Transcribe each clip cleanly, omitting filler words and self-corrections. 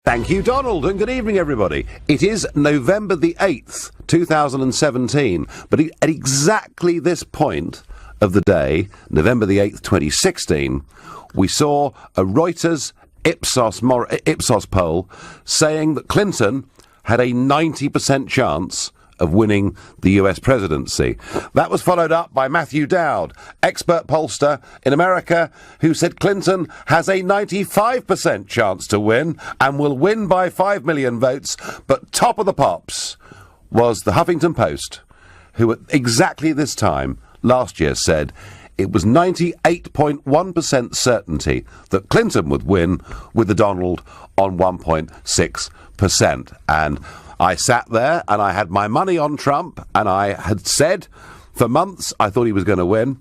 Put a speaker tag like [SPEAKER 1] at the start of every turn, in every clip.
[SPEAKER 1] Thank you, Donald, and good evening, everybody. It is November the 8th, 2017, but at exactly this point of the day, November the 8th, 2016, we saw a Reuters Ipsos poll saying that Clinton had a 90% chance of winning the US presidency. That was followed up by Matthew Dowd, expert pollster in America, who said Clinton has a 95% chance to win and will win by 5 million votes. But top of the pops was the Huffington Post, who at exactly this time last year said it was 98.1% certainty that Clinton would win, with the Donald on 1.6%. And I sat there and I had my money on Trump, and I had said for months I thought he was going to win.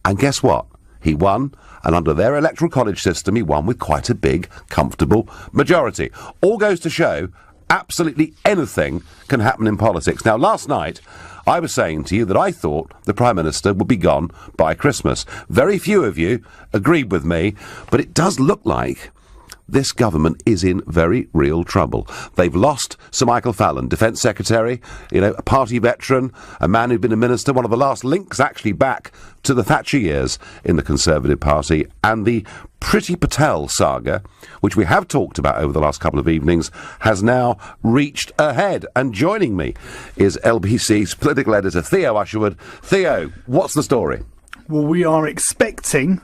[SPEAKER 1] And guess what? He won, and under their electoral college system, he won with quite a big, comfortable majority. All goes to show absolutely anything can happen in politics. Now, last night, I was saying to you that I thought the Prime Minister would be gone by Christmas. Very few of you agreed with me, but it does look like this government is in very real trouble. They've lost Sir Michael Fallon, Defence Secretary, a party veteran, a man who'd been a minister, one of the last links actually back to the Thatcher years in the Conservative Party. And the Priti Patel saga, which we have talked about over the last couple of evenings, has now reached a head. And joining me is LBC's political editor, Theo Usherwood. Theo, what's the story?
[SPEAKER 2] Well, we are expecting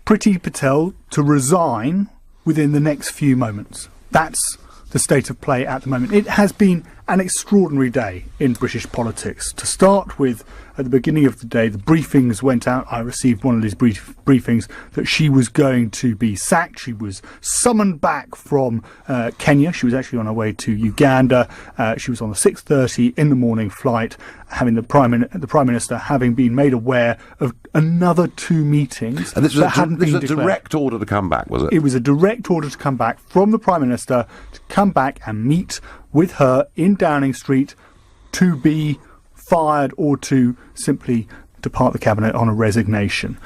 [SPEAKER 2] Priti Patel to resign within the next few moments. That's the state of play at the moment. It has been an extraordinary day in British politics. To start with, at the beginning of the day, the briefings went out. I received one of these briefings that she was going to be sacked. She was summoned back from Kenya. She was actually on her way to Uganda. She was on the 6:30 in the morning flight, having the Prime Minister having been made aware of another 2 meetings.
[SPEAKER 1] And this was a direct order to come back, was it?
[SPEAKER 2] It was a direct order to come back from the Prime Minister to come back and meet with her in Downing Street to be fired or to simply depart the cabinet on a resignation.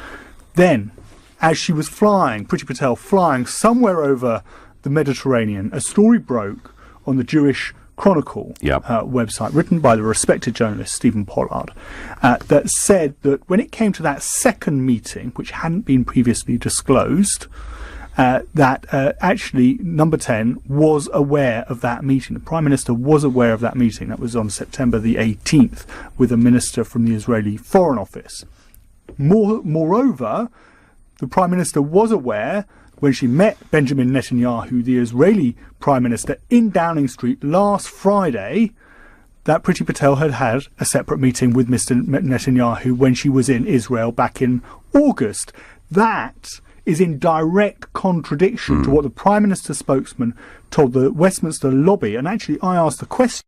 [SPEAKER 2] Then, as she was flying, Priti Patel flying somewhere over the Mediterranean, a story broke on the Jewish Chronicle website, written by the respected journalist Stephen Pollard, that said that when it came to that second meeting, which hadn't been previously disclosed, that actually Number 10 was aware of that meeting. The Prime Minister was aware of that meeting. That was on September the 18th with a minister from the Israeli Foreign Office. Moreover, the Prime Minister was aware when she met Benjamin Netanyahu, the Israeli Prime Minister, in Downing Street last Friday, that Priti Patel had had a separate meeting with Mr. Netanyahu when she was in Israel back in August. That is in direct contradiction to what the Prime Minister's spokesman told the Westminster lobby. And actually, I asked the question,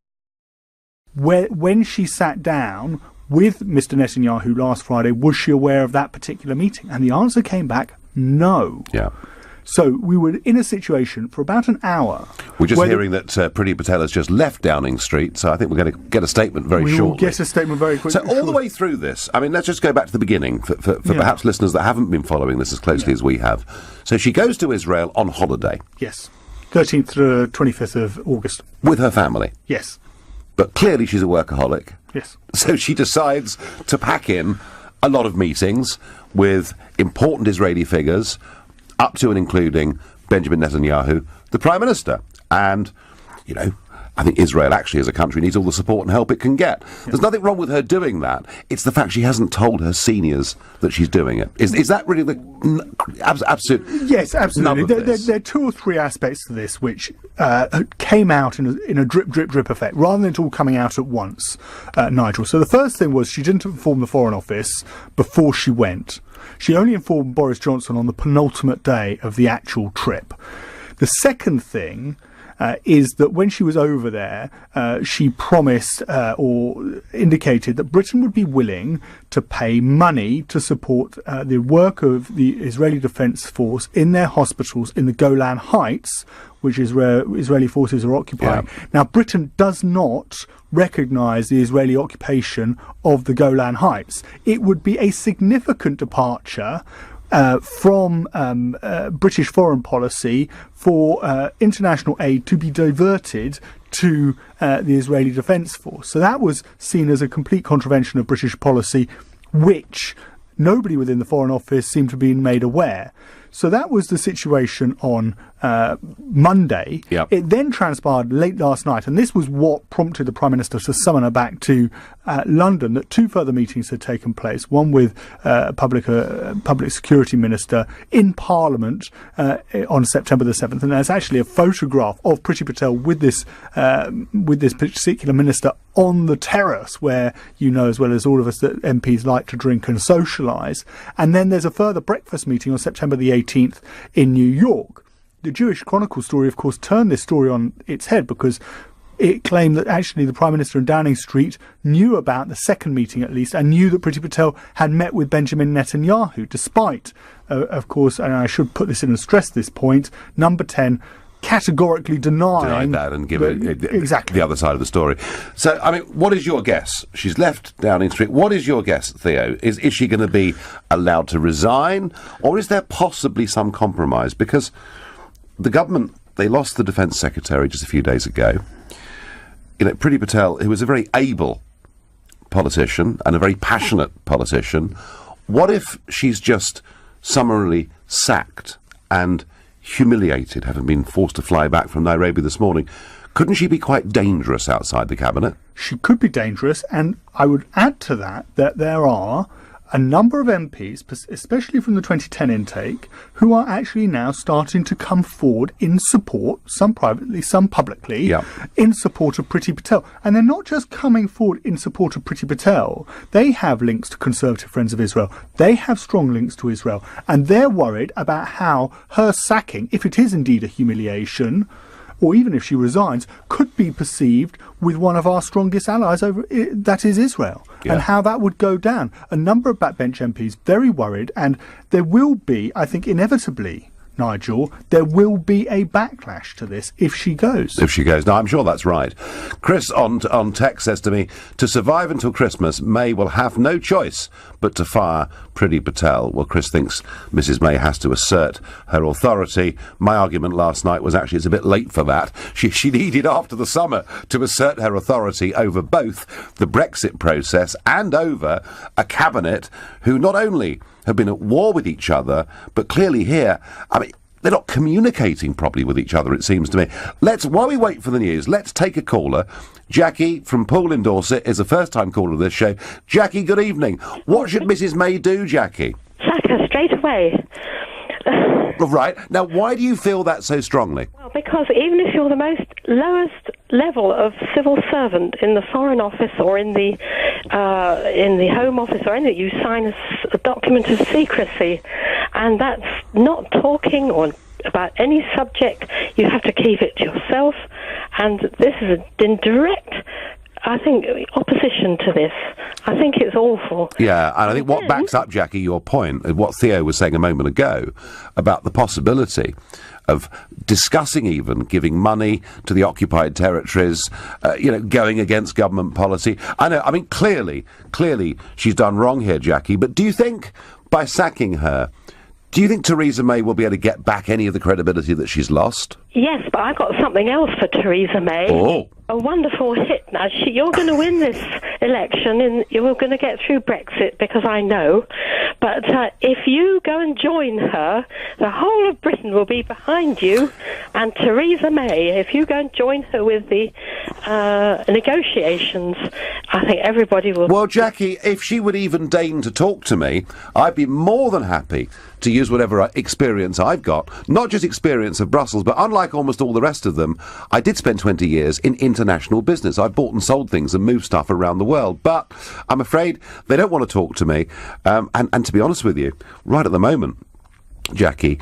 [SPEAKER 2] when she sat down with Mr. Netanyahu last Friday, was she aware of that particular meeting? And the answer came back, no.
[SPEAKER 1] Yeah.
[SPEAKER 2] So we were in a situation for about an hour.
[SPEAKER 1] We're just hearing that Priti Patel has just left Downing Street, so I think we're going to get a statement very shortly.
[SPEAKER 2] We will get a statement very quickly.
[SPEAKER 1] So all the way through this, I mean, let's just go back to the beginning for perhaps listeners that haven't been following this as closely as we have. So she goes to Israel on holiday.
[SPEAKER 2] Yes. 13th to 25th of August.
[SPEAKER 1] With her family.
[SPEAKER 2] Yes.
[SPEAKER 1] But clearly she's a workaholic.
[SPEAKER 2] Yes.
[SPEAKER 1] So she decides to pack in a lot of meetings with important Israeli figures, up to and including Benjamin Netanyahu, the Prime Minister. And, I think Israel actually as a country needs all the support and help it can get. There's nothing wrong with her doing that. It's the fact she hasn't told her seniors that she's doing it. Is that really the absolute?
[SPEAKER 2] Yes, absolutely. There are 2 or 3 aspects to this which came out in a drip effect, rather than it all coming out at once, Nigel. So the first thing was she didn't inform the Foreign Office before she went. She only informed Boris Johnson on the penultimate day of the actual trip. The second thing is that when she was over there, she promised or indicated that Britain would be willing to pay money to support the work of the Israeli Defence Force in their hospitals in the Golan Heights, which is where Israeli forces are occupying. Yeah. Now, Britain does not recognise the Israeli occupation of the Golan Heights. It would be a significant departure from British foreign policy for international aid to be diverted to the Israeli Defence Force. So that was seen as a complete contravention of British policy, which nobody within the Foreign Office seemed to be made aware. So that was the situation on Monday.
[SPEAKER 1] Yep.
[SPEAKER 2] It then transpired late last night, and this was what prompted the Prime Minister to summon her back to London, that two further meetings had taken place, one with Public Security Minister in Parliament on September the 7th, and there's actually a photograph of Priti Patel with this particular minister on the terrace, where you know as well as all of us that MPs like to drink and socialise. And then there's a further breakfast meeting on September the 18th in New York. The Jewish Chronicle story, of course, turned this story on its head, because it claimed that actually the Prime Minister in Downing Street knew about the second meeting at least, and knew that Priti Patel had met with Benjamin Netanyahu, despite, of course, and I should put this in and stress this point, Number 10 categorically denying
[SPEAKER 1] that and give it
[SPEAKER 2] exactly
[SPEAKER 1] the other side of the story. So, I mean, what is your guess? She's left Downing Street. What is your guess, Theo? Is she going to be allowed to resign, or is there possibly some compromise? Because the government, they lost the Defence Secretary just a few days ago. You know, Priti Patel, who was a very able politician and a very passionate politician, what if she's just summarily sacked and humiliated, having been forced to fly back from Nairobi this morning? Couldn't she be quite dangerous outside the cabinet?
[SPEAKER 2] She could be dangerous, and I would add to that there are a number of MPs, especially from the 2010 intake, who are actually now starting to come forward in support, some privately, some publicly, in support of Priti Patel. And they're not just coming forward in support of Priti Patel. They have links to Conservative Friends of Israel. They have strong links to Israel. And they're worried about how her sacking, if it is indeed a humiliation, or even if she resigns, could be perceived with one of our strongest allies, that is Israel, and how that would go down. A number of backbench MPs very worried, and there will be, I think, inevitably, Nigel, there will be a backlash to this if she goes.
[SPEAKER 1] If she goes. No, I'm sure that's right. Chris on text says to me, to survive until Christmas, May will have no choice but to fire Priti Patel. Well, Chris thinks Mrs May has to assert her authority. My argument last night was actually it's a bit late for that. She needed after the summer to assert her authority over both the Brexit process and over a cabinet who not only have been at war with each other, but clearly here, I mean, they're not communicating properly with each other, it seems to me. While we wait for the news, let's take a caller. Jackie from Poole in Dorset is a first-time caller of this show. Jackie, good evening. What should Mrs May do, Jackie?
[SPEAKER 3] Sack her straight away.
[SPEAKER 1] Right. Now, why do you feel that so strongly?
[SPEAKER 3] Well, because even if you're the lowest level of civil servant in the Foreign Office or in the Home Office or anything, you sign a document of secrecy, and that's not talking or about any subject. You have to keep it to yourself, and this is in direct, I think, opposition to this. I think it's awful.
[SPEAKER 1] Yeah, and I think what backs up, Jackie, your point, what Theo was saying a moment ago about the possibility of discussing even giving money to the occupied territories, going against government policy. I know, I mean, clearly she's done wrong here, Jackie, but do you think by sacking her, do you think Theresa May will be able to get back any of the credibility that she's lost?
[SPEAKER 3] Yes, but I've got something else for Theresa May.
[SPEAKER 1] Oh.
[SPEAKER 3] A wonderful hit. Now, you're going to win this election, and you're going to get through Brexit, because I know. But if you go and join her, the whole of Britain will be behind you. And Theresa May, if you go and join her with the negotiations, I think everybody will...
[SPEAKER 1] Well, Jackie, if she would even deign to talk to me, I'd be more than happy to use whatever experience I've got. Not just experience of Brussels, but unlike almost all the rest of them, I did spend 20 years in international business. I bought and sold things and moved stuff around the world. But I'm afraid they don't want to talk to me. And to be honest with you, right at the moment, Jackie,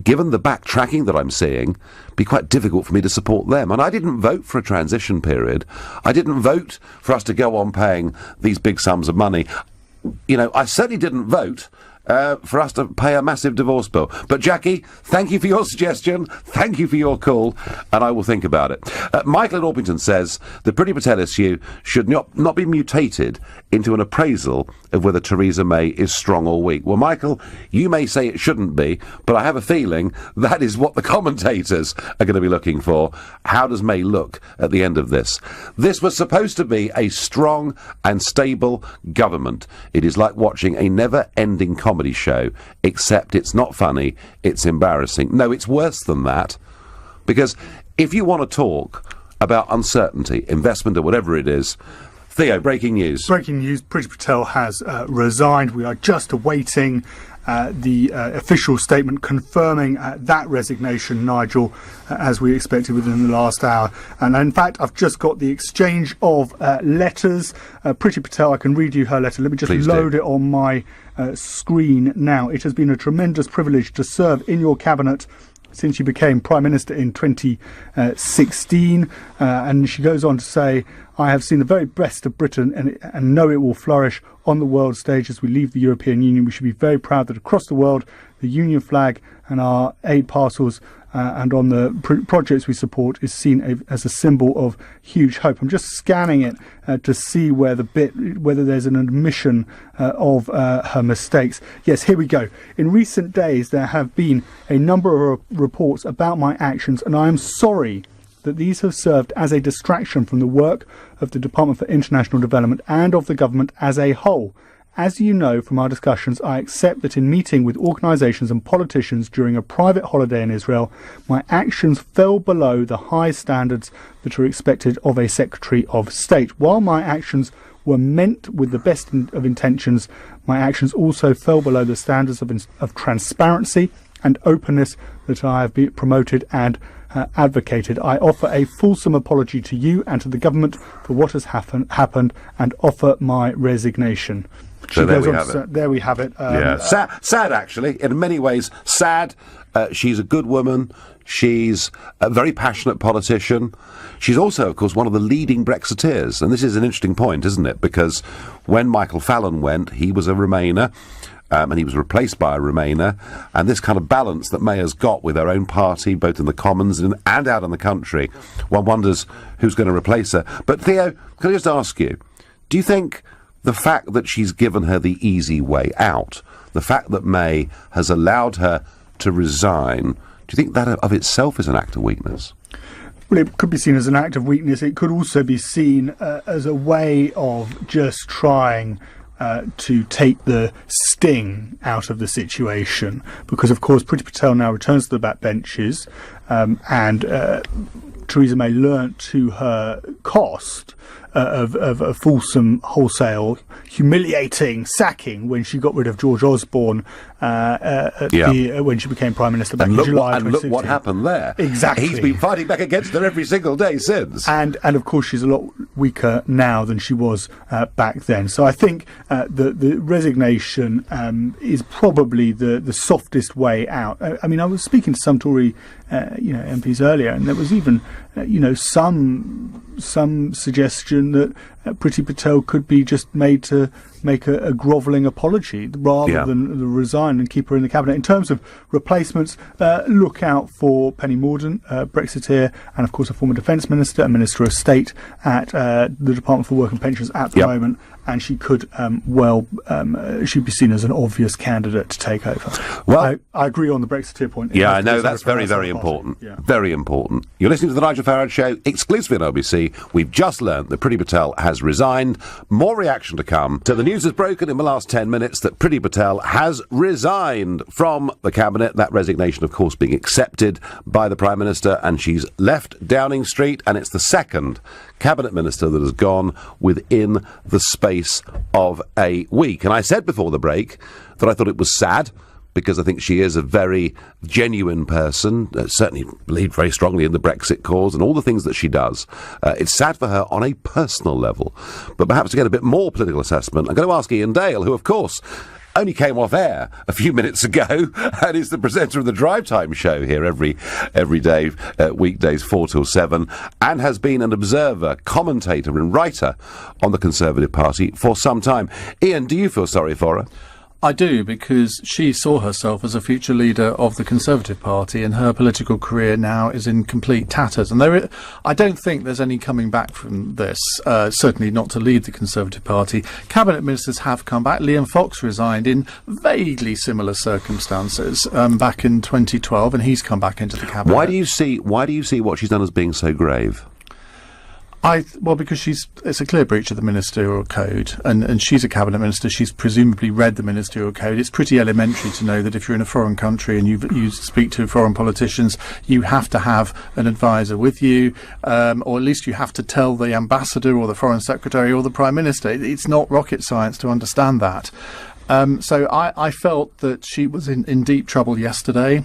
[SPEAKER 1] given the backtracking that I'm seeing, it'd be quite difficult for me to support them. And I didn't vote for a transition period. I didn't vote for us to go on paying these big sums of money. You know, I certainly didn't vote for us to pay a massive divorce bill. But Jackie, thank you for your suggestion, thank you for your call, and I will think about it. Michael in Orpington says the Priti Patel issue should not be mutated into an appraisal of whether Theresa May is strong or weak. Well, Michael, you may say it shouldn't be, but I have a feeling that is what the commentators are going to be looking for. How does May look at the end of this? This was supposed to be a strong and stable government. It is like watching a never-ending comedy show, except it's not funny, it's embarrassing. No, it's worse than that, because if you want to talk about uncertainty, investment or whatever it is, Theo, breaking news.
[SPEAKER 2] Breaking news, Priti Patel has resigned. We are just awaiting the official statement confirming that resignation, Nigel, as we expected within the last hour. And in fact, I've just got the exchange of letters. Priti Patel, I can read you her letter. Let me just load it on my screen now. It has been a tremendous privilege to serve in your cabinet since you became Prime Minister in 2016. And she goes on to say, I have seen the very best of Britain and know it will flourish on the world stage as we leave the European Union. We should be very proud that across the world, the Union flag and our aid parcels and on the projects we support is seen as a symbol of huge hope. I'm just scanning it to see whether there's an admission of her mistakes. Yes, here we go. In recent days, there have been a number of reports about my actions, and I am sorry that these have served as a distraction from the work of the Department for International Development and of the government as a whole. As you know from our discussions, I accept that in meeting with organisations and politicians during a private holiday in Israel, my actions fell below the high standards that are expected of a Secretary of State. While my actions were meant with the best of intentions, my actions also fell below the standards of transparency and openness that I have promoted and advocated. I offer a fulsome apology to you and to the government for what has happened and offer my resignation.
[SPEAKER 1] So there we have it.
[SPEAKER 2] Yeah.
[SPEAKER 1] Sad, actually. In many ways, sad. She's a good woman. She's a very passionate politician. She's also, of course, one of the leading Brexiteers. And this is an interesting point, isn't it? Because when Michael Fallon went, he was a Remainer. And he was replaced by a Remainer, and this kind of balance that May has got with her own party, both in the Commons and out in the country, one wonders who's going to replace her. But Theo, can I just ask you, do you think the fact that she's given her the easy way out, the fact that May has allowed her to resign, do you think that of itself is an act of weakness?
[SPEAKER 2] Well, it could be seen as an act of weakness. It could also be seen as a way of just trying to take the sting out of the situation, because of course Priti Patel now returns to the backbenches, and Theresa May learnt to her cost of a fulsome, wholesale, humiliating sacking when she got rid of George Osborne when she became Prime Minister back in July 2016.
[SPEAKER 1] And look what happened there.
[SPEAKER 2] Exactly.
[SPEAKER 1] He's been fighting back against her every single day since.
[SPEAKER 2] And of course she's a lot weaker now than she was back then. So I think the resignation is probably the softest way out. I mean, I was speaking to some Tory MPs earlier, and there was even some suggestion that Priti Patel could be just made to make a grovelling apology rather than resign and keep her in the cabinet. In terms of replacements, look out for Penny Mordaunt, Brexiteer, and of course a former Defence Minister and Minister of State at the Department for Work and Pensions at the moment, and she could she'd be seen as an obvious candidate to take over. Well, I agree on the Brexiteer point.
[SPEAKER 1] Yeah, I know, that's very, very important. Yeah. Very important. You're listening to the Nigel Farage Show, exclusively on LBC. We've just learned that Priti Patel has resigned. More reaction to come. So the news has broken in the last 10 minutes that Priti Patel has resigned from the cabinet. That resignation, of course, being accepted by the Prime Minister, and she's left Downing Street, and it's the second cabinet minister that has gone within the space of a week. And I said before the break that I thought it was sad, because I think she is a very genuine person, certainly believed very strongly in the Brexit cause and all the things that she does. It's sad for her on a personal level. But perhaps to get a bit more political assessment, I'm going to ask Ian Dale, who, of course, only came off air a few minutes ago and is the presenter of the Drive Time show here every day, weekdays 4 till 7, and has been an observer, commentator and writer on the Conservative Party for some time. Ian, do you feel sorry for her?
[SPEAKER 4] I do, because she saw herself as a future leader of the Conservative Party, and her political career now is in complete tatters. And I don't think there's any coming back from this, certainly not to lead the Conservative Party. Cabinet ministers have come back. Liam Fox resigned in vaguely similar circumstances back in 2012, and he's come back into the cabinet.
[SPEAKER 1] Why do you see what she's done as being so grave?
[SPEAKER 4] Well, because it's a clear breach of the ministerial code, and she's a cabinet minister. She's presumably read the ministerial code. It's pretty elementary to know that if you're in a foreign country and you speak to foreign politicians, you have to have an advisor with you, or at least you have to tell the ambassador or the foreign secretary or the prime minister. It's not rocket science to understand that. So I felt that she was in deep trouble yesterday.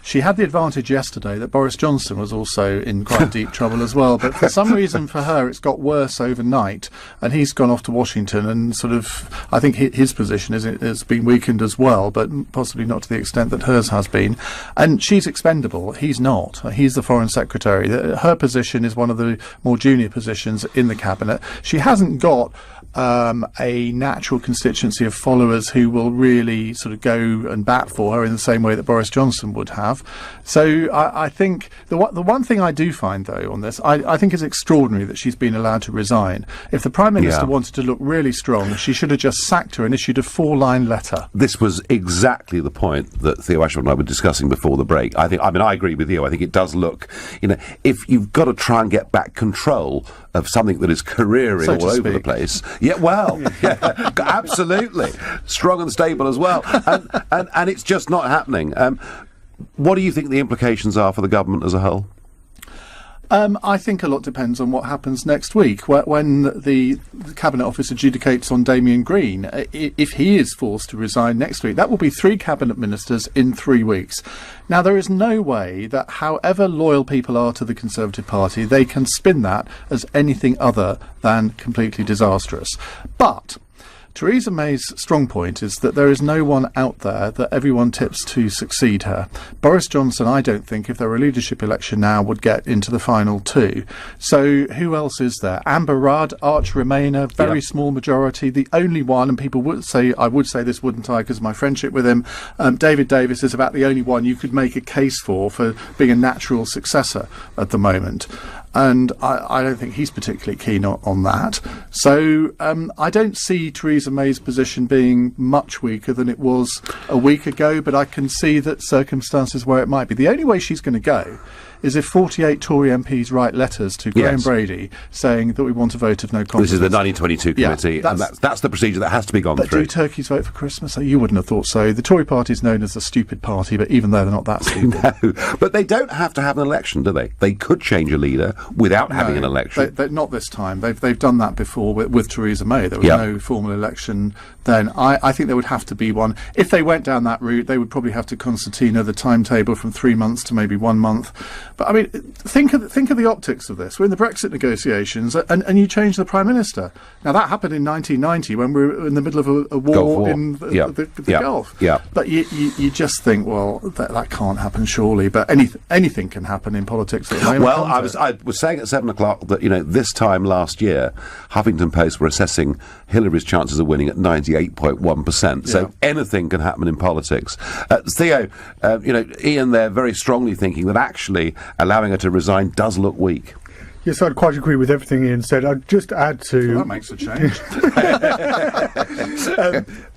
[SPEAKER 4] She had the advantage yesterday that Boris Johnson was also in quite deep trouble as well, but for some reason for her it's got worse overnight, and he's gone off to Washington, and sort of I think his position has been weakened as well, but possibly not to the extent that hers has been. And she's expendable. He's not. He's the Foreign Secretary. Her position is one of the more junior positions in the cabinet. She hasn't got a natural constituency of followers who will really sort of go and bat for her in the same way that Boris Johnson would have. So I think the one thing I do find, though, on this, I think it's extraordinary that she's been allowed to resign. If the Prime Minister wanted to look really strong, she should have just sacked her and issued a 4-line letter.
[SPEAKER 1] This was exactly the point that Theo Ashford and I were discussing before the break. I agree with you. I think it does look, if you've got to try and get back control of something that is careering all over the place. Yeah, well, yeah, absolutely. Strong and stable as well. And it's just not happening. What do you think the implications are for the government as a whole?
[SPEAKER 4] I think a lot depends on what happens next week when the Cabinet Office adjudicates on Damien Green. If he is forced to resign next week, that will be 3 cabinet ministers in 3 weeks. Now, there is no way that however loyal people are to the Conservative Party, they can spin that as anything other than completely disastrous. But Theresa May's strong point is that there is no one out there that everyone tips to succeed her. Boris Johnson, I don't think, if there were a leadership election now, would get into the final 2. So who else is there? Amber Rudd, Arch Remainer, very small majority. The only one, and people would say, I would say this, wouldn't I, because of my friendship with him, David Davis is about the only one you could make a case for being a natural successor at the moment. And I don't think he's particularly keen on that. So I don't see Theresa May's position being much weaker than it was a week ago, but I can see that circumstances where it might be. The only way she's going to go is if 48 Tory MPs write letters to Graham Brady saying that we want a vote of no confidence.
[SPEAKER 1] This is the 1922 committee, and that's the procedure that has to be gone through.
[SPEAKER 4] But do turkeys vote for Christmas? You wouldn't have thought so. The Tory party is known as a stupid party, but even though they're not that stupid.
[SPEAKER 1] No, but they don't have to have an election, do they? They could change a leader without having an election.
[SPEAKER 4] Not this time. They've done that before with Theresa May. There was no formal election then. I think there would have to be one. If they went down that route, they would probably have to concertina the timetable from 3 months to maybe 1 month. But I mean, think of the optics of this. We're in the Brexit negotiations, and you change the Prime Minister. Now, that happened in 1990 when we were in the middle of a war in the Gulf.
[SPEAKER 1] Yeah.
[SPEAKER 4] But you just think, well, that can't happen, surely. But anything can happen in politics at the moment.
[SPEAKER 1] Well, I was saying at 7 o'clock that, this time last year, Huffington Post were assessing Hillary's chances of winning at 98.1%. So anything can happen in politics. Theo, Ian there very strongly thinking that actually allowing her to resign does look weak.
[SPEAKER 2] Yes, I'd quite agree with everything Ian said. I'd just add to...
[SPEAKER 4] Well, that makes a change.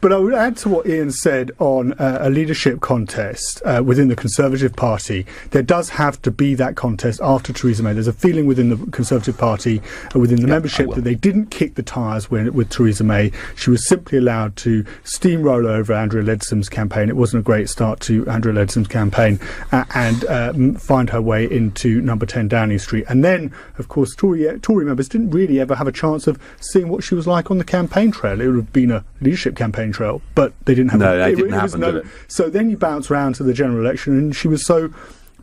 [SPEAKER 2] But I would add to what Ian said on a leadership contest within the Conservative Party. There does have to be that contest after Theresa May. There's a feeling within the Conservative Party, within the membership, that they didn't kick the tyres with Theresa May. She was simply allowed to steamroll over Andrea Leadsam's campaign. It wasn't a great start to Andrea Leadsam's campaign, and find her way into number 10 Downing Street. And then, of course, Tory members didn't really ever have a chance of seeing what she was like on the campaign trail. It would have been a leadership campaign trail, but they didn't have...
[SPEAKER 1] No, that didn't happen, did it?
[SPEAKER 2] So then you bounce round to the general election, and she was so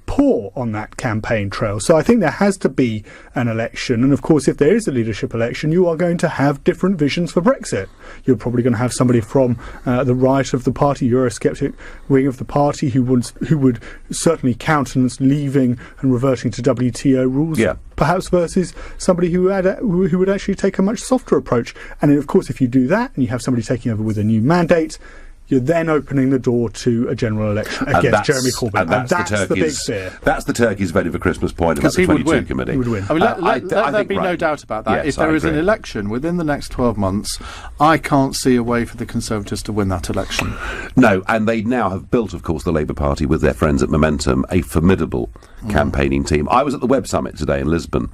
[SPEAKER 2] poor on that campaign trail. So I think there has to be an election. And of course, if there is a leadership election, you are going to have different visions for Brexit. You're probably going to have somebody from the right of the party, Eurosceptic wing of the party, who would certainly countenance leaving and reverting to WTO rules.
[SPEAKER 1] Yeah.
[SPEAKER 2] Perhaps versus somebody who would actually take a much softer approach. And then, of course, if you do that and you have somebody taking over with a new mandate, you're then opening the door to a general election against Jeremy Corbyn. And that's the big fear.
[SPEAKER 1] That's the turkeys voting for Christmas point about the 22 committee.
[SPEAKER 2] He would win.
[SPEAKER 4] I mean, let there be no doubt about that.
[SPEAKER 1] Yes,
[SPEAKER 4] if there is an election within the next 12 months, I can't see a way for the Conservatives to win that election.
[SPEAKER 1] No, and they now have built, of course, the Labour Party with their friends at Momentum, a formidable campaigning team. I was at the Web Summit today in Lisbon,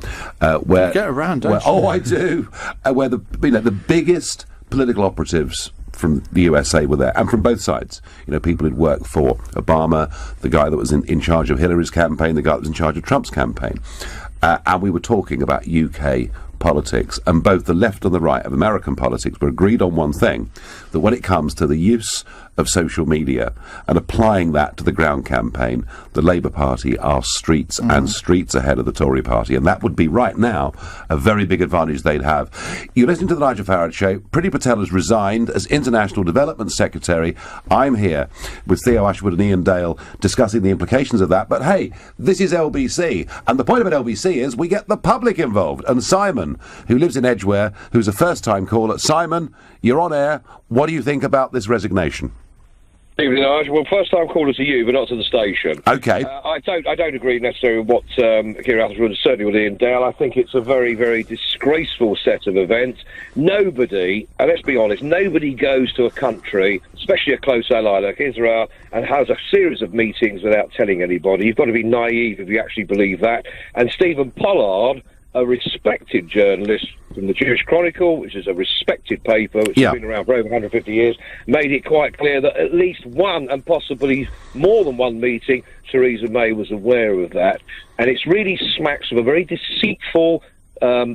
[SPEAKER 1] where
[SPEAKER 4] you get around, don't you?
[SPEAKER 1] Oh, I do. Where the biggest political operatives from the USA were there, and from both sides. People who'd worked for Obama, the guy that was in charge of Hillary's campaign, the guy that was in charge of Trump's campaign. And we were talking about UK politics, and both the left and the right of American politics were agreed on one thing, that when it comes to the use of social media and applying that to the ground campaign, the Labour Party are streets and streets ahead of the Tory Party, and that would be right now a very big advantage they'd have. You're listening to the Nigel Farage Show. Priti Patel has resigned as International Development Secretary. I'm here with Theo Ashwood and Ian Dale discussing the implications of that, but hey, this is LBC, and the point about LBC is we get the public involved, and Simon, who lives in Edgware, who's a first-time caller. Simon, you're on air. What do you think about this resignation?
[SPEAKER 5] Evening, Nigel. Well, first time caller to you, but not to the station.
[SPEAKER 1] Okay.
[SPEAKER 5] I don't agree necessarily with what Kieran Atherton, certainly with Ian Dale. I think it's a very, very disgraceful set of events. Nobody, and let's be honest, nobody goes to a country, especially a close ally like Israel, and has a series of meetings without telling anybody. You've got to be naive if you actually believe that. And Stephen Pollard, a respected journalist from the Jewish Chronicle, which is a respected paper, which has been around for over 150 years, made it quite clear that at least one, and possibly more than one meeting, Theresa May was aware of that. And it's really smacks of a very deceitful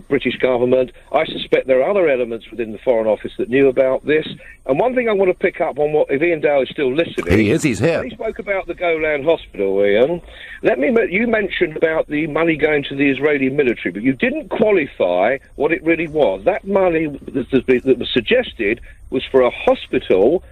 [SPEAKER 5] British government. I suspect there are other elements within the Foreign Office that knew about this. And one thing I want to pick up on, if Ian Dale is still listening...
[SPEAKER 1] He is, he's here.
[SPEAKER 5] He spoke about the Golan Hospital, Ian. You mentioned about the money going to the Israeli military, but you didn't qualify what it really was. That money that was suggested was for a hospital,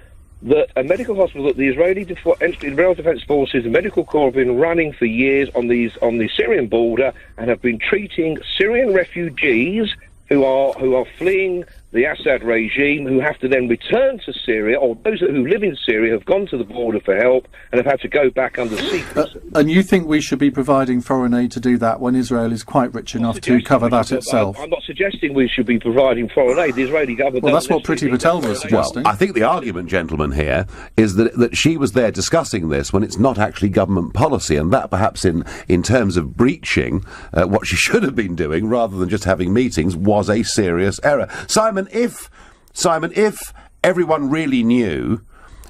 [SPEAKER 5] a medical hospital that the Israeli Defense Forces, the Medical Corps, have been running for years on the Syrian border, and have been treating Syrian refugees who are fleeing the Assad regime, who have to then return to Syria, or those who live in Syria have gone to the border for help and have had to go back under secrecy.
[SPEAKER 4] And you think we should be providing foreign aid to do that when Israel is quite rich enough to cover that itself?
[SPEAKER 5] I'm not suggesting we should be providing foreign aid. The Israeli government...
[SPEAKER 4] Well, that's what Priti Patel was suggesting.
[SPEAKER 1] Well, I think the argument, gentlemen, here is that she was there discussing this when it's not actually government policy, and that perhaps in terms of breaching what she should have been doing rather than just having meetings was a serious error. Simon, if everyone really knew,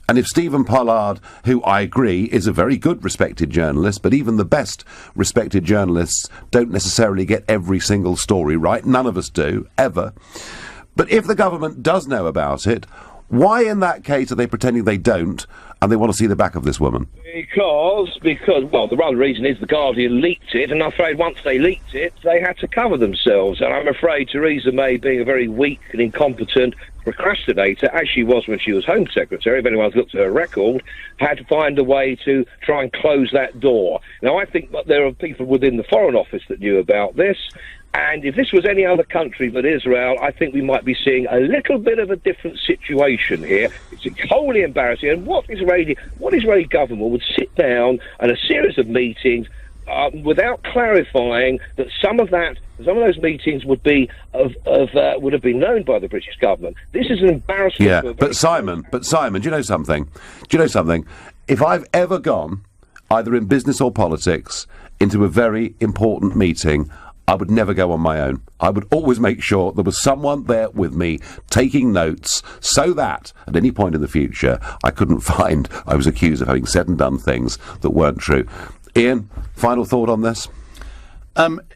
[SPEAKER 1] and if Stephen Pollard, who I agree is a very good respected journalist, but even the best respected journalists don't necessarily get every single story right, none of us do, ever, but if the government does know about it, why in that case are they pretending they don't, and they want to see the back of this woman?
[SPEAKER 5] Because, well, the real reason is the Guardian leaked it, and I'm afraid once they leaked it, they had to cover themselves. And I'm afraid Theresa May, being a very weak and incompetent procrastinator, as she was when she was Home Secretary, if anyone's looked at her record, had to find a way to try and close that door. Now, I think that there are people within the Foreign Office that knew about this, and if this was any other country but Israel, I think we might be seeing a little bit of a different situation here. It's wholly embarrassing. And what Israeli government would sit down and a series of meetings without clarifying that some of those meetings would have been known by the British government? This is an embarrassment.
[SPEAKER 1] Yeah, but Simon, do you know something? If I've ever gone, either in business or politics, into a very important meeting, I would never go on my own. I would always make sure there was someone there with me taking notes, so that at any point in the future I couldn't find I was accused of having said and done things that weren't true. Ian, final thought on this?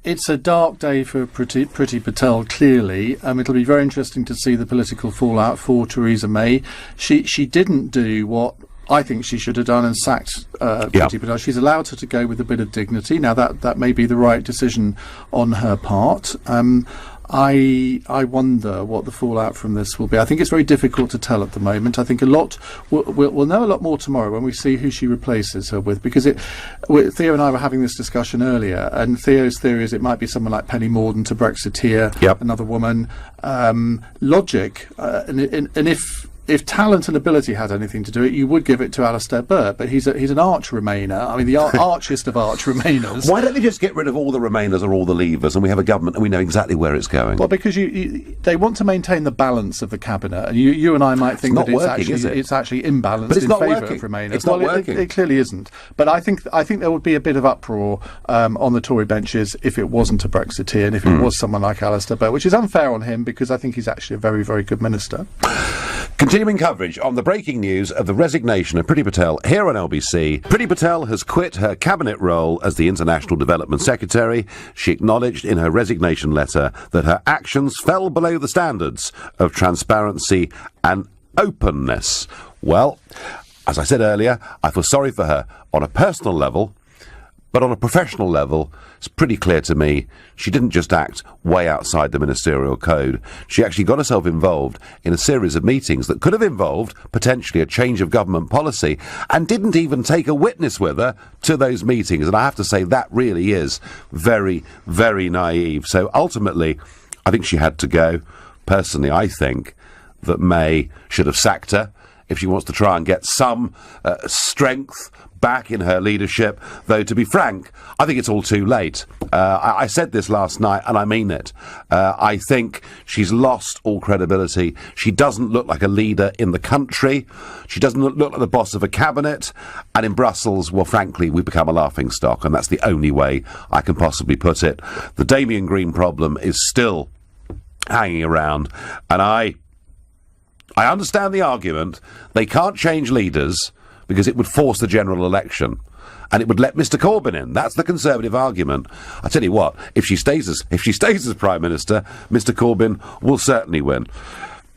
[SPEAKER 4] It's a dark day for Priti Patel, clearly. It'll be very interesting to see the political fallout for Theresa May. She didn't do what I think she should have done and sacked Priti Patel. She's allowed her to go with a bit of dignity. Now, that may be the right decision on her part. I wonder what the fallout from this will be. I think it's very difficult to tell at the moment. I think we'll know a lot more tomorrow when we see who she replaces her with, because Theo and I were having this discussion earlier, and Theo's theory is it might be someone like Penny Mordaunt, a Brexiteer, another woman. Logic, and if talent and ability had anything to do it, you would give it to Alistair Burt, but he's an arch Remainer. I mean, the archest of arch Remainers.
[SPEAKER 1] Why don't they just get rid of all the Remainers or all the Leavers, and we have a government and we know exactly where it's going?
[SPEAKER 4] Well, because they want to maintain the balance of the cabinet, and you and I might think that it's actually imbalanced in favour of Remainers.
[SPEAKER 1] It's not working.
[SPEAKER 4] It clearly isn't. But I think there would be a bit of uproar on the Tory benches if it wasn't a Brexiteer and if it was someone like Alistair Burt, which is unfair on him because I think he's actually a very, very good minister.
[SPEAKER 1] Continuing coverage on the breaking news of the resignation of Priti Patel here on LBC. Priti Patel has quit her cabinet role as the International Development Secretary. She acknowledged in her resignation letter that her actions fell below the standards of transparency and openness. Well, as I said earlier, I feel sorry for her on a personal level, but on a professional level, it's pretty clear to me she didn't just act way outside the ministerial code. She actually got herself involved in a series of meetings that could have involved potentially a change of government policy, and didn't even take a witness with her to those meetings. And I have to say that really is very, very naive. So ultimately, I think she had to go. Personally, I think that May should have sacked her if she wants to try and get some strength back in her leadership, though to be frank, I think it's all too late. I said this last night and I mean it. I think she's lost all credibility. She doesn't look like a leader in the country. She doesn't look like the boss of a cabinet, and in Brussels, well, frankly, we've become a laughing stock, and that's the only way I can possibly put it. The Damien Green problem is still hanging around, and I understand the argument. They can't change leaders because it would force the general election, and it would let Mr. Corbyn in. That's the Conservative argument. I tell you what, if she stays as Prime Minister, Mr. Corbyn will certainly win.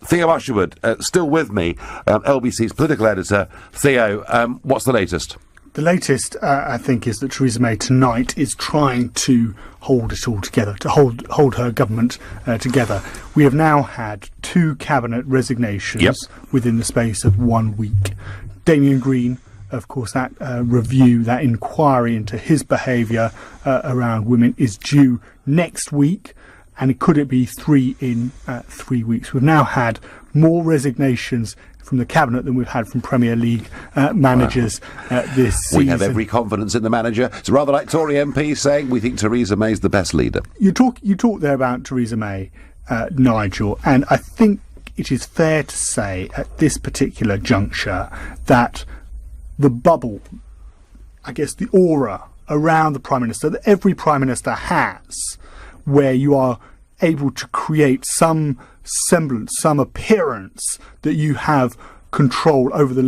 [SPEAKER 1] Theo Usherwood, still with me, LBC's political editor. Theo, what's the latest?
[SPEAKER 2] The latest, I think, is that Theresa May tonight is trying to hold it all together, to hold her government together. We have now had 2 cabinet resignations within the space of 1 week. Damien Green, of course, that review, that inquiry into his behaviour around women is due next week, and could it be 3 in 3 weeks? We've now had more resignations from the cabinet than we've had from Premier League managers this season.
[SPEAKER 1] We have every confidence in the manager. It's rather like Tory MPs saying we think Theresa May's the best leader.
[SPEAKER 2] You talk there about Theresa May, Nigel, and I think it is fair to say at this particular juncture that the bubble, I guess the aura around the Prime Minister that every Prime Minister has, where you are able to create some semblance, some appearance that you have control over the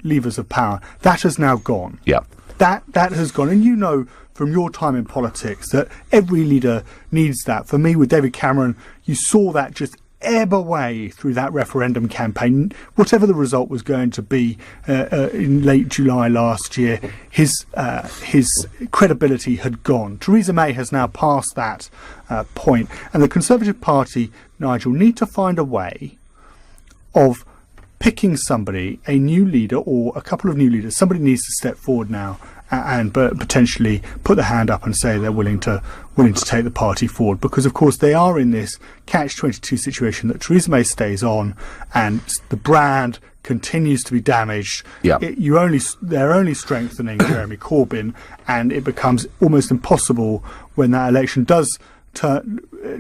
[SPEAKER 2] levers of power, that has now gone.
[SPEAKER 1] Yeah.
[SPEAKER 2] That has gone. And you know from your time in politics that every leader needs that. For me, with David Cameron, you saw that just ebb away through that referendum campaign. Whatever the result was going to be in late July last year, his credibility had gone. Theresa May has now passed that point, and the Conservative Party, Nigel, need to find a way of picking somebody, a new leader or a couple of new leaders. Somebody needs to step forward now and potentially put the hand up and say they're willing to take the party forward, because of course they are in this catch-22 situation that Theresa May stays on and the brand continues to be damaged. They're only strengthening Jeremy Corbyn, and it becomes almost impossible when that election does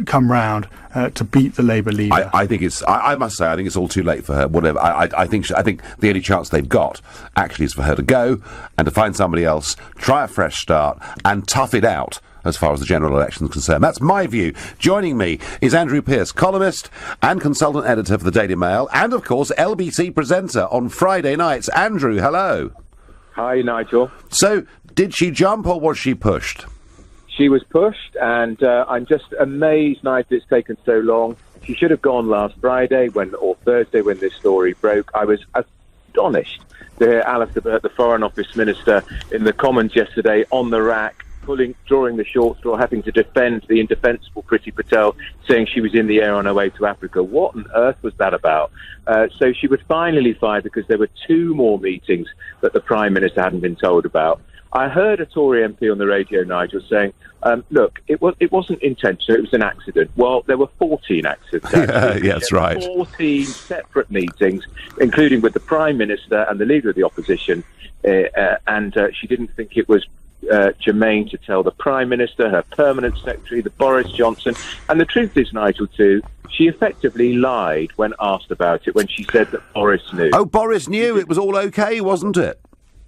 [SPEAKER 2] come round to beat the Labour leader.
[SPEAKER 1] I must say, I think it's all too late for her. Whatever. I think the only chance they've got actually is for her to go and to find somebody else, try a fresh start, and tough it out as far as the general election is concerned. That's my view. Joining me is Andrew Pearce, columnist and consultant editor for the Daily Mail, and of course LBC presenter on Friday nights. Andrew, hello.
[SPEAKER 6] Hi, Nigel.
[SPEAKER 1] So, did she jump or was she pushed?
[SPEAKER 6] She was pushed, and I'm just amazed, Nigel, it's taken so long. She should have gone last Friday or Thursday when this story broke. I was astonished to hear Alistair Burt, the Foreign Office Minister, in the Commons yesterday on the rack, drawing the short straw, having to defend the indefensible Priti Patel, saying she was in the air on her way to Africa. What on earth was that about? So she was finally fired because there were 2 more meetings that the Prime Minister hadn't been told about. I heard a Tory MP on the radio, Nigel, saying, look, it wasn't intentional, it was an accident. Well, there were 14 accidents.
[SPEAKER 1] Yeah, that's right.
[SPEAKER 6] 14 separate meetings, including with the Prime Minister and the Leader of the Opposition, and she didn't think it was germane to tell the Prime Minister, her Permanent Secretary, the Boris Johnson. And the truth is, Nigel, too, she effectively lied when asked about it, when she said that Boris knew.
[SPEAKER 1] Oh, Boris knew it was all okay, wasn't it?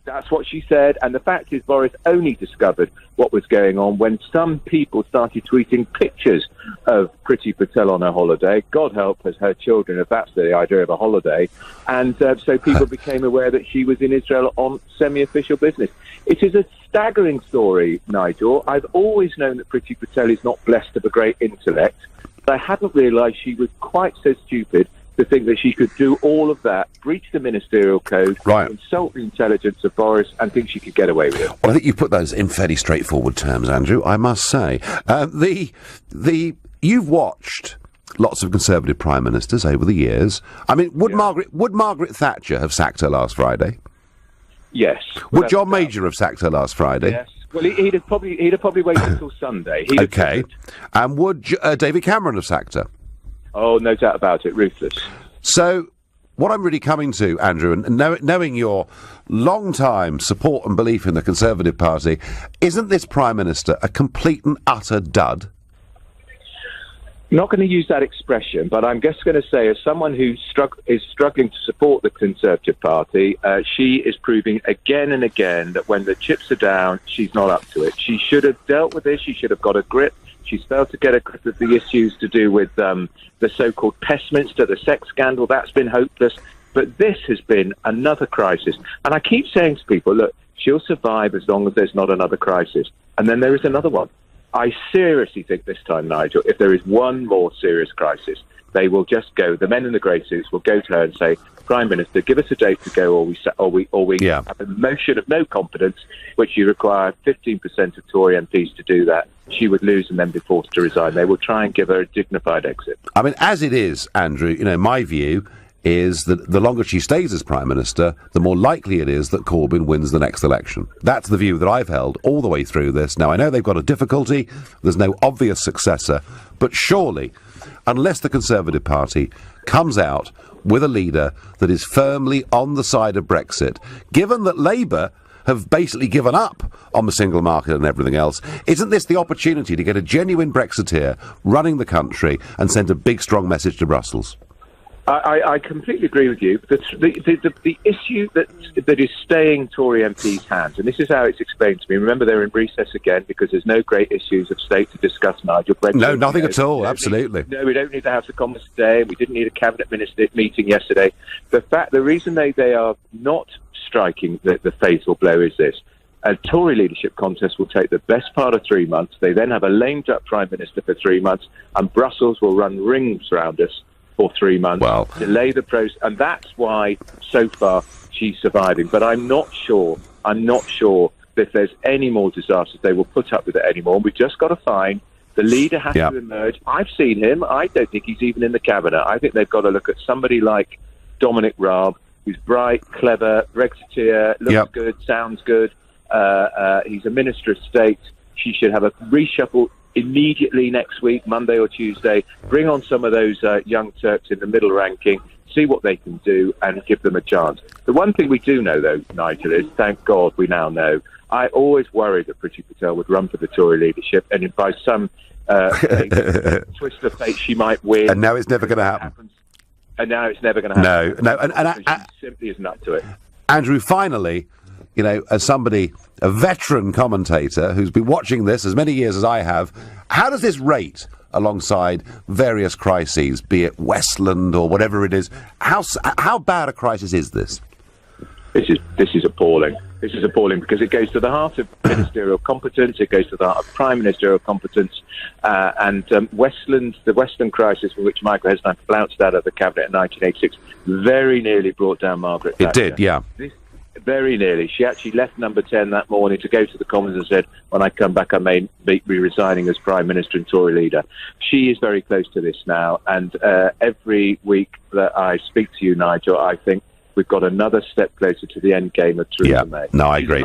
[SPEAKER 6] That's what she said, and the fact is Boris only discovered what was going on when some people started tweeting pictures of Priti Patel on her holiday. God help us, her children, if that's the idea of a holiday. And so people became aware that she was in Israel on semi-official business. It is a staggering story, Nigel. I've always known that Priti Patel is not blessed of a great intellect, but I hadn't realised she was quite so stupid to think that she could do all of that, breach the ministerial code,
[SPEAKER 1] right,
[SPEAKER 6] insult the intelligence of Boris, and think she could get away with it.
[SPEAKER 1] Well, I think you put those in fairly straightforward terms, Andrew, I must say. You've watched lots of Conservative Prime Ministers over the years. I mean, would Margaret Thatcher have sacked her last Friday?
[SPEAKER 6] Yes.
[SPEAKER 1] Would John Major have sacked her last Friday?
[SPEAKER 6] Yes. Well, he'd have probably waited until Sunday.
[SPEAKER 1] Okay. And would David Cameron have sacked her?
[SPEAKER 6] Oh, no doubt about it. Ruthless.
[SPEAKER 1] So, what I'm really coming to, Andrew, and knowing your long-time support and belief in the Conservative Party, isn't this Prime Minister a complete and utter dud?
[SPEAKER 6] Not going to use that expression, but I'm just going to say, as someone who is struggling to support the Conservative Party, she is proving again and again that when the chips are down, she's not up to it. She should have dealt with this. She should have got a grip. She's failed to get a grip of the issues to do with the so-called Pestminster, the sex scandal. That's been hopeless. But this has been another crisis. And I keep saying to people, look, she'll survive as long as there's not another crisis. And then there is another one. I seriously think this time, Nigel, if there is one more serious crisis, they will just go, the men in the grey suits will go to her and say, Prime Minister, give us a date to go, or we have a motion of no confidence, which you require 15% of Tory MPs to do that. She would lose and then be forced to resign. They will try and give her a dignified exit.
[SPEAKER 1] I mean, as it is, Andrew, my view is that the longer she stays as Prime Minister, the more likely it is that Corbyn wins the next election. That's the view that I've held all the way through this. Now, I know they've got a difficulty. There's no obvious successor. But surely, unless the Conservative Party comes out with a leader that is firmly on the side of Brexit, given that Labour have basically given up on the single market and everything else, isn't this the opportunity to get a genuine Brexiteer running the country and send a big, strong message to Brussels?
[SPEAKER 6] I completely agree with you. The issue that is staying Tory MPs' hands, and this is how it's explained to me. Remember, they're in recess again because there's no great issues of state to discuss, Nigel. Brexit,
[SPEAKER 1] no, nothing at all, absolutely.
[SPEAKER 6] We don't need the House of Commons today. We didn't need a cabinet minister meeting yesterday. The reason they are not striking the fatal blow is this. A Tory leadership contest will take the best part of 3 months. They then have a lame-duck Prime Minister for 3 months, and Brussels will run rings around us for 3 months, delay the process, and that's why, so far, she's surviving. But I'm not sure that if there's any more disasters, they will put up with it anymore. We've just got to find the leader has to emerge. I've seen him. I don't think he's even in the cabinet. I think they've got to look at somebody like Dominic Raab, who's bright, clever, Brexiteer, looks good, sounds good. He's a Minister of State. She should have a reshuffle immediately next week, Monday or Tuesday. Bring on some of those young Turks in the middle ranking, see what they can do, and give them a chance. The one thing we do know, though, Nigel, is, thank God we now know, I always worried that Priti Patel would run for the Tory leadership, and if by some twist of fate she might win.
[SPEAKER 1] And now it's never going to happen.
[SPEAKER 6] And now it's never going to happen.
[SPEAKER 1] No, and
[SPEAKER 6] she simply isn't up to it.
[SPEAKER 1] Andrew, finally, as somebody, a veteran commentator who's been watching this as many years as I have, how does this rate alongside various crises, be it Westland or whatever it is? How bad a crisis is this?
[SPEAKER 6] This is appalling. This is appalling because it goes to the heart of ministerial competence, it goes to the heart of prime ministerial competence, and the Westland crisis, for which Michael Heseltine flounced out of the cabinet in 1986, very nearly brought down Margaret Thatcher.
[SPEAKER 1] It did, yeah.
[SPEAKER 6] Very nearly. She actually left Number 10 that morning to go to the Commons and said, when I come back, I may be resigning as Prime Minister and Tory leader. She is very close to this now, and every week that I speak to you, Nigel, I think we've got another step closer to the end game of Theresa May.
[SPEAKER 1] No, I agree.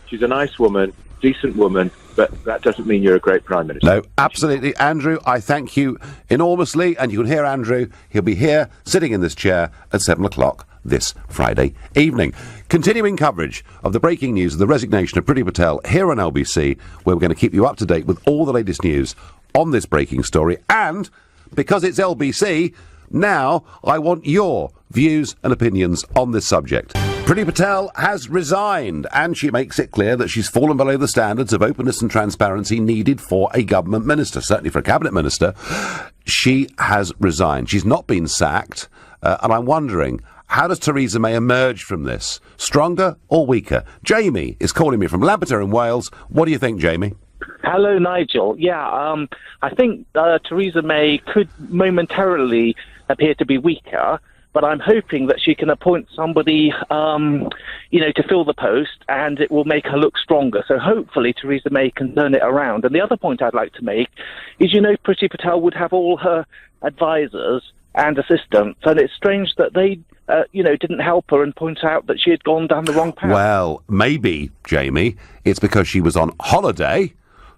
[SPEAKER 6] She's a nice woman, decent woman, but that doesn't mean you're a great Prime Minister.
[SPEAKER 1] No, absolutely. Andrew, I thank you enormously, and you can hear Andrew. He'll be here, sitting in this chair, at 7 o'clock this Friday evening. Continuing coverage of the breaking news of the resignation of Priti Patel here on LBC, where we're going to keep you up to date with all the latest news on this breaking story. And, because it's LBC, now I want your views and opinions on this subject. Priti Patel has resigned, and she makes it clear that she's fallen below the standards of openness and transparency needed for a government minister, certainly for a cabinet minister. She has resigned. She's not been sacked, and I'm wondering, how does Theresa May emerge from this? Stronger or weaker? Jamie is calling me from Lampeter in Wales. What do you think, Jamie?
[SPEAKER 7] Hello, Nigel. Yeah, I think Theresa May could momentarily appear to be weaker, but I'm hoping that she can appoint somebody, to fill the post, and it will make her look stronger. So hopefully Theresa May can turn it around. And the other point I'd like to make is, Priti Patel would have all her advisors and assistants, and it's strange that they, didn't help her and point out that she had gone down the wrong path.
[SPEAKER 1] Well, maybe, Jamie, it's because she was on holiday,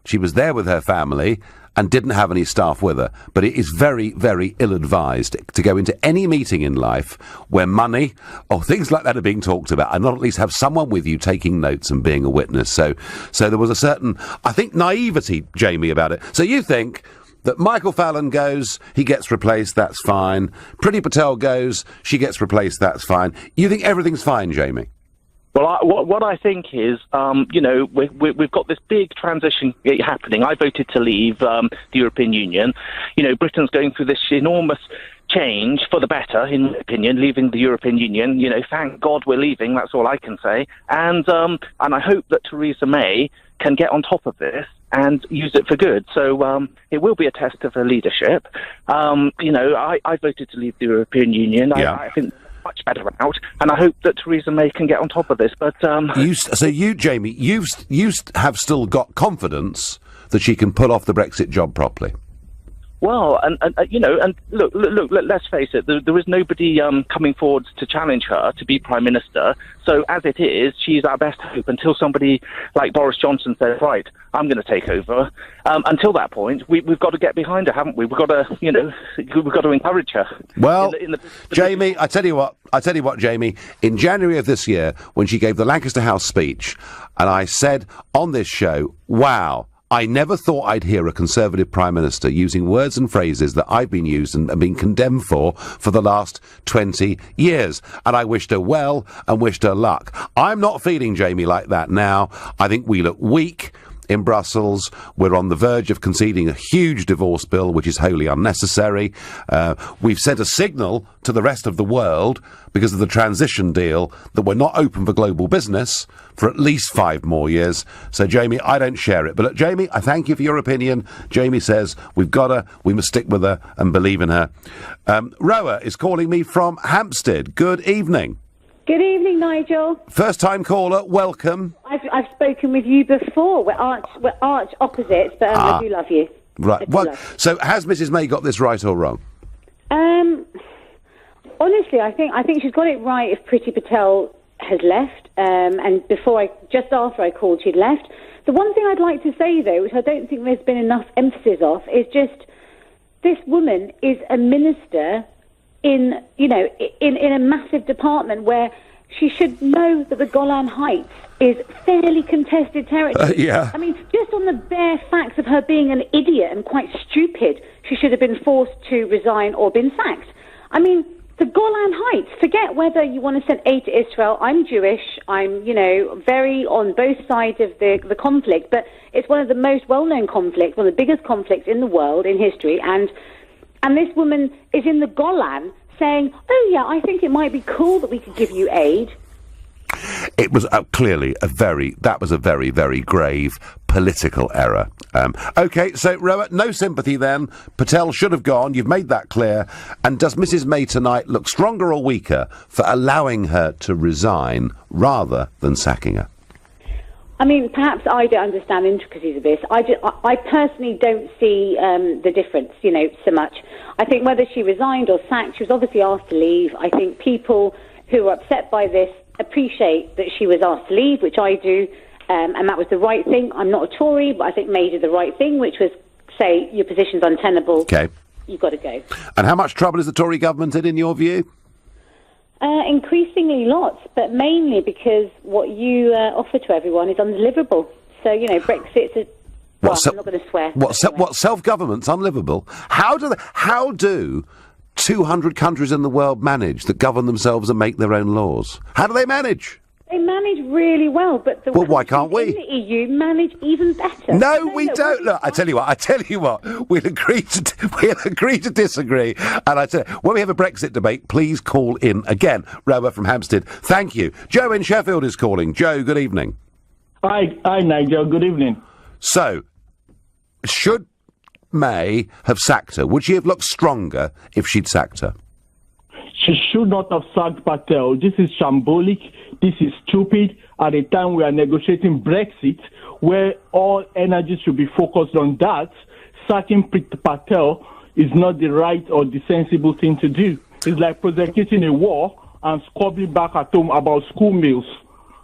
[SPEAKER 1] she was there with her family, and didn't have any staff with her. But it is very, very ill-advised to go into any meeting in life where money or things like that are being talked about, and not at least have someone with you taking notes and being a witness. So there was a certain, I think, naivety, Jamie, about it. So you think that Michael Fallon goes, he gets replaced, that's fine. Priti Patel goes, she gets replaced, that's fine. You think everything's fine, Jamie?
[SPEAKER 7] Well, what I think is, we've got this big transition happening. I voted to leave the European Union. Britain's going through this enormous change for the better, in my opinion, leaving the European Union. Thank God we're leaving, that's all I can say. And I hope that Theresa May can get on top of this and use it for good. So it will be a test of her leadership. I voted to leave the European Union.
[SPEAKER 1] Yeah.
[SPEAKER 7] I think much better out, and I hope that Theresa May can get on top of this. But
[SPEAKER 1] Jamie, you have still got confidence that she can pull off the Brexit job properly.
[SPEAKER 7] Well, and look, let's face it, there is nobody coming forward to challenge her to be Prime Minister. So as it is, she's our best hope until somebody like Boris Johnson says, right, I'm going to take over. Until that point, we've got to get behind her, haven't we? We've got to encourage her.
[SPEAKER 1] Well, Jamie, I tell you what, Jamie, in January of this year, when she gave the Lancaster House speech, and I said on this show, wow, I never thought I'd hear a Conservative Prime Minister using words and phrases that I've been used and been condemned for the last 20 years. And I wished her well and wished her luck. I'm not feeling, Jamie, like that now. I think we look weak in Brussels. We're on the verge of conceding a huge divorce bill, which is wholly unnecessary. We've sent a signal to the rest of the world because of the transition deal that we're not open for global business for at least 5 more years. So, Jamie, I don't share it. But, Jamie, I thank you for your opinion. Jamie says we've got her, we must stick with her and believe in her. Roa is calling me from Hampstead. Good evening.
[SPEAKER 8] Good evening, Nigel.
[SPEAKER 1] First-time caller, welcome.
[SPEAKER 8] I've spoken with you before. We're arch opposites, but I do love you.
[SPEAKER 1] Right. So has Mrs. May got this right or wrong?
[SPEAKER 8] Honestly, I think she's got it right if Priti Patel has left, and just after I called, she'd left. The one thing I'd like to say, though, which I don't think there's been enough emphasis of, is just this woman is a minister in a massive department where she should know that the Golan Heights is fairly contested territory.
[SPEAKER 1] Yeah.
[SPEAKER 8] I mean, just on the bare facts of her being an idiot and quite stupid, she should have been forced to resign or been sacked. I mean, the Golan Heights, forget whether you want to send aid to Israel. I'm Jewish. I'm, very on both sides of the conflict, but it's one of the most well-known conflicts, one of the biggest conflicts in the world in history, and this woman is in the Golan saying, oh, yeah, I think it might be cool that we could give you aid.
[SPEAKER 1] It was clearly that was a very, very grave political error. OK, so, Rowan, no sympathy then. Patel should have gone. You've made that clear. And does Mrs May tonight look stronger or weaker for allowing her to resign rather than sacking her?
[SPEAKER 8] I mean, perhaps I don't understand the intricacies of this. I personally don't see the difference, so much. I think whether she resigned or sacked, she was obviously asked to leave. I think people who are upset by this appreciate that she was asked to leave, which I do, and that was the right thing. I'm not a Tory, but I think May did the right thing, which was say your position's untenable.
[SPEAKER 1] Okay.
[SPEAKER 8] You've got to go.
[SPEAKER 1] And how much trouble is the Tory government in your view?
[SPEAKER 8] Increasingly lots, but mainly because what you offer to everyone is undeliverable. So, Brexit's I'm not going to swear.
[SPEAKER 1] What self-government's unlivable? How do 200 countries in the world manage that govern themselves and make their own laws? How do they manage?
[SPEAKER 8] They manage really well, but the
[SPEAKER 1] why can't we?
[SPEAKER 8] In the EU manage even better.
[SPEAKER 1] No, we don't. Look, I tell you what. We'll agree to disagree. And I tell you, when we have a Brexit debate, please call in again. Robert from Hampstead, thank you. Joe in Sheffield is calling. Joe, good evening.
[SPEAKER 9] Hi, Nigel. Good evening.
[SPEAKER 1] So, should May have sacked her? Would she have looked stronger if she'd sacked her?
[SPEAKER 9] She should not have sacked Patel. This is shambolic. This is stupid. At a time we are negotiating Brexit, where all energy should be focused on that, sacking Priti Patel is not the right or the sensible thing to do. It's like prosecuting a war and squabbling back at home about school meals.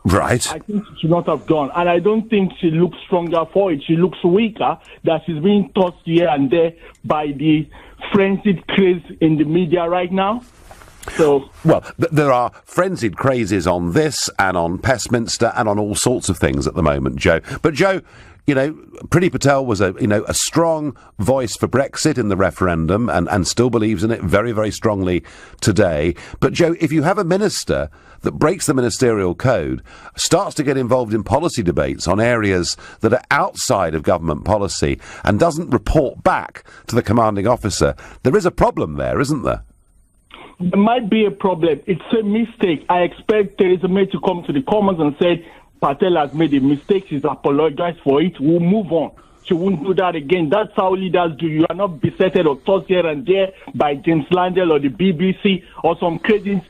[SPEAKER 1] Right.
[SPEAKER 9] I think she should not have gone. And I don't think she looks stronger for it. She looks weaker, that she's being tossed here and there by the frenzied craze in the media right now. So,
[SPEAKER 1] well, there are frenzied crazes on this and on Pestminster and on all sorts of things at the moment, Joe. But, Joe, Priti Patel was a strong voice for Brexit in the referendum and still believes in it very, very strongly today. But, Joe, if you have a minister that breaks the ministerial code, starts to get involved in policy debates on areas that are outside of government policy and doesn't report back to the commanding officer, there is a problem there, isn't there?
[SPEAKER 9] There might be a problem. It's a mistake. I expect Theresa May to come to the Commons and say, Patel has made a mistake. She's apologized for it. We'll move on. She won't do that again. That's how leaders do. You are not besetted or tossed here and there by James Landell or the BBC or some crazy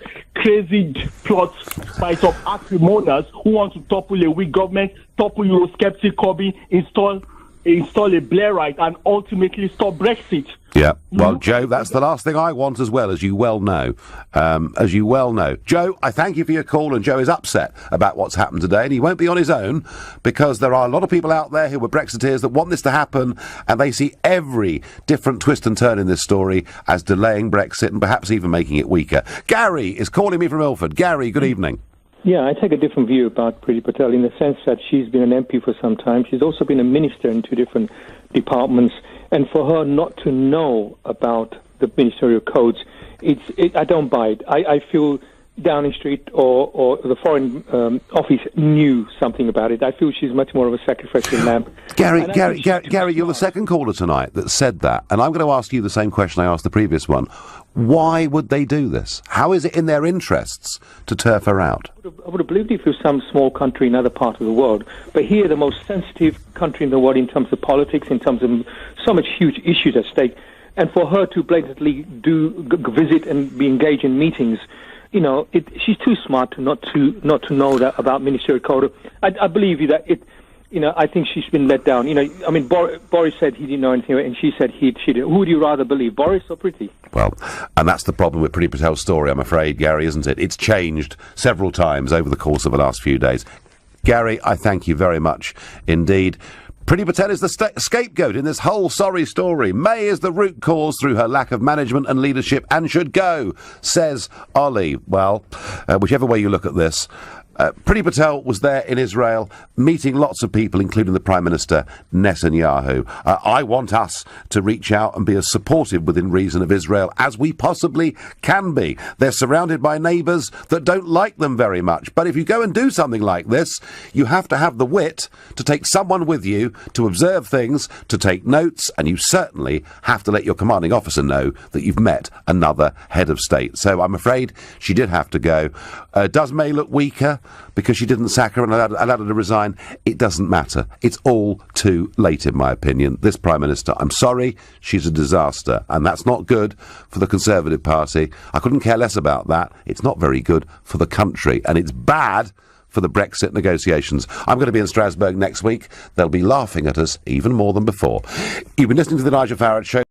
[SPEAKER 9] plots by some acrimonious who want to topple a weak government, topple Eurosceptic Corbyn, install a Blairite and ultimately stop Brexit.
[SPEAKER 1] Yeah, well, Joe, that's the last thing I want as well, as you well know. Joe, I thank you for your call, and Joe is upset about what's happened today, and he won't be on his own, because there are a lot of people out there who are Brexiteers that want this to happen, and they see every different twist and turn in this story as delaying Brexit and perhaps even making it weaker. Gary is calling me from Ilford. Gary, good evening.
[SPEAKER 10] Yeah, I take a different view about Priti Patel in the sense that she's been an MP for some time. She's also been a minister in two different departments. And for her not to know about the ministerial codes, I don't buy it. I feel Downing Street or the Foreign Office knew something about it. I feel she's much more of a sacrificial lamb.
[SPEAKER 1] Gary, you're the second caller tonight that said that. And I'm going to ask you the same question I asked the previous one. Why would they do this? How is it in their interests to turf her out?
[SPEAKER 10] I would have believed it for some small country in another part of the world. But here, the most sensitive country in the world in terms of politics, in terms of so much huge issues at stake, and for her to blatantly visit and be engaged in meetings, she's too smart to not to know that about ministerial code. I believe you that it. I think she's been let down. Boris said he didn't know anything, and she said she did. Who would you rather believe, Boris or Priti?
[SPEAKER 1] Well, and that's the problem with Priti Patel's story, I'm afraid, Gary, isn't it? It's changed several times over the course of the last few days. Gary, I thank you very much indeed. Priti Patel is the scapegoat in this whole sorry story. May is the root cause through her lack of management and leadership and should go, says Ollie. Well, whichever way you look at this, Priti Patel was there in Israel meeting lots of people, including the Prime Minister Netanyahu. I want us to reach out and be as supportive within reason of Israel as we possibly can be. They're surrounded by neighbours that don't like them very much. But if you go and do something like this, you have to have the wit to take someone with you to observe things, to take notes, and you certainly have to let your commanding officer know that you've met another head of state. So I'm afraid she did have to go. Does May look weaker? because she didn't sack her and allowed her to resign. It doesn't matter. It's all too late, in my opinion. This Prime Minister, I'm sorry, she's a disaster, and that's not good for the Conservative Party. I couldn't care less about that. It's not very good for the country, and it's bad for the Brexit negotiations. I'm going to be in Strasbourg next week. They'll be laughing at us even more than before. You've been listening to The Nigel Farage Show.